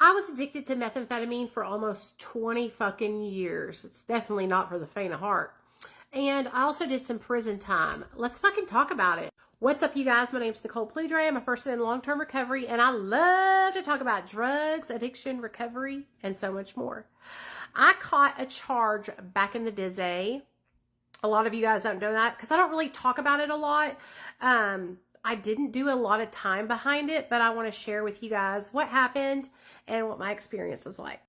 I was addicted to methamphetamine for almost 20 fucking years. It's definitely not for the faint of heart. And I also did some prison time. Let's fucking talk about it. What's up, you guys? My name's Nicole. I'm a person in long-term recovery, and I love to talk about drugs, addiction, recovery, and so much more. I caught a charge back in the day. A lot of you guys don't know that because I don't really talk about it a lot. I didn't do a lot of time behind it, but I want to share with you guys what happened and what my experience was like.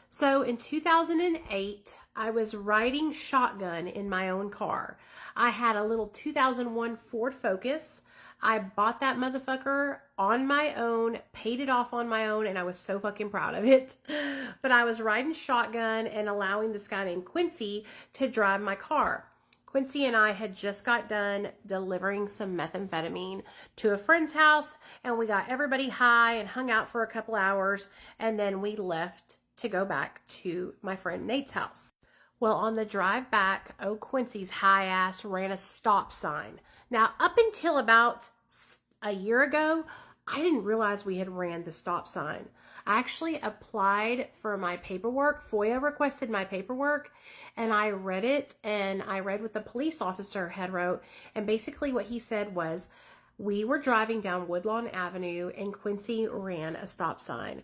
So in 2008, I was riding shotgun in my own car. I had a little 2001 Ford Focus. I bought that motherfucker on my own, paid it off on my own, and I was so fucking proud of it. But I was riding shotgun and allowing this guy named Quincy to drive my car. Quincy and I had just got done delivering some methamphetamine to a friend's house, and we got everybody high and hung out for a couple hours, and then we left to go back to my friend Nate's house. Well, on the drive back, Quincy's high ass ran a stop sign. Now, up until about a year ago, I didn't realize we had ran the stop sign. I actually applied for my paperwork. FOIA requested my paperwork, and I read it, and I read what the police officer had wrote, and basically what he said was, we were driving down Woodlawn Avenue, and Quincy ran a stop sign.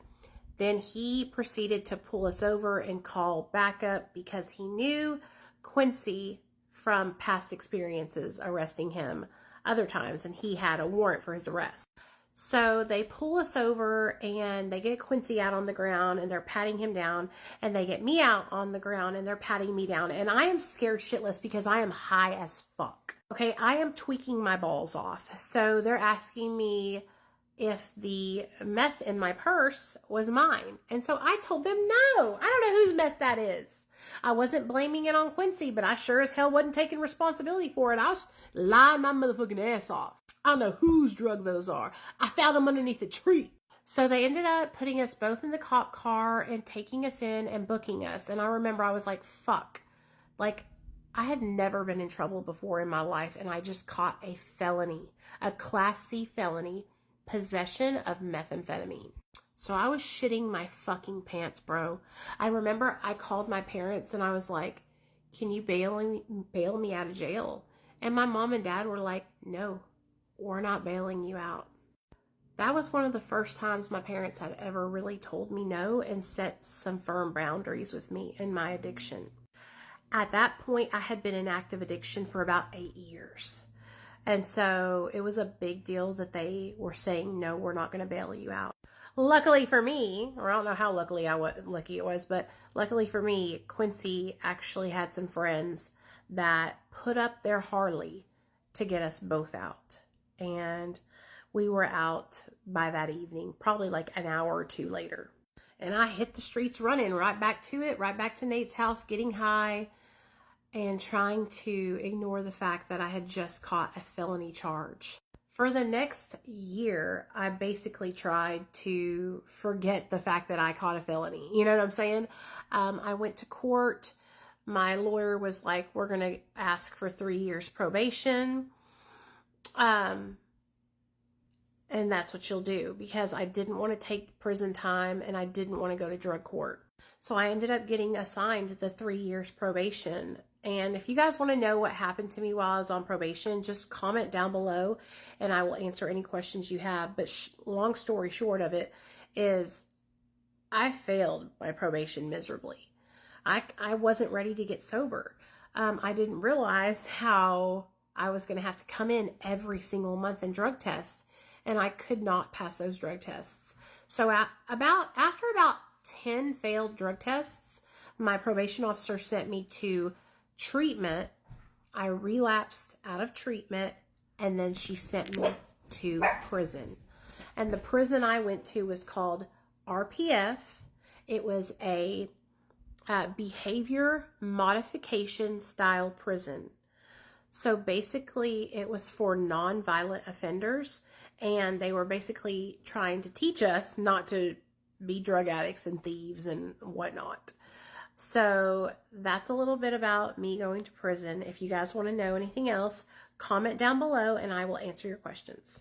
Then he proceeded to pull us over and call backup because he knew Quincy from past experiences arresting him other times, and he had a warrant for his arrest. So they pull us over and they get Quincy out on the ground and they're patting him down, and they get me out on the ground and they're patting me down, and I am scared shitless because I am high as fuck. Okay, I am tweaking my balls off. So they're asking me if the meth in my purse was mine. And so I told them no. I don't know whose meth that is. I wasn't blaming it on Quincy, but I sure as hell wasn't taking responsibility for it. I was lying my motherfucking ass off. I don't know whose drug those are. I found them underneath a tree. So they ended up putting us both in the cop car and taking us in and booking us. And I remember I was like, fuck. Like, I had never been in trouble before in my life, and I just caught a felony, a Class C felony, possession of methamphetamine. So I was shitting my fucking pants, bro. I remember I called my parents and I was like, can you bail me out of jail? And my mom and dad were like, no, we're not bailing you out. That was one of the first times my parents had ever really told me no and set some firm boundaries with me and my addiction. At that point, I had been in active addiction for about 8 years. And so it was a big deal that they were saying, no, we're not going to bail you out. Luckily for me, or I don't know how lucky it was, but luckily for me, Quincy actually had some friends that put up their Harley to get us both out. And we were out by that evening, probably like an hour or two later. And I hit the streets running right back to it, right back to Nate's house, getting high and trying to ignore the fact that I had just caught a felony charge. For the next year, I basically tried to forget the fact that I caught a felony. You know what I'm saying? I went to court. My lawyer was like, we're going to ask for 3 years probation. And that's what you'll do, because I didn't want to take prison time and I didn't want to go to drug court. So I ended up getting assigned the 3 years probation. And if you guys want to know what happened to me while I was on probation, just comment down below and I will answer any questions you have. But long story short of it is, I failed my probation miserably. I wasn't ready to get sober. I didn't realize how I was going to have to come in every single month and drug test, and I could not pass those drug tests. So after about 10 failed drug tests, my probation officer sent me to treatment. I relapsed out of treatment, and then she sent me to prison. And the prison I went to was called RPF. It was a behavior modification style prison. So basically it was for non-violent offenders, and they were basically trying to teach us not to be drug addicts and thieves and whatnot. So that's a little bit about me going to prison. If you guys want to know anything else, comment down below and I will answer your questions.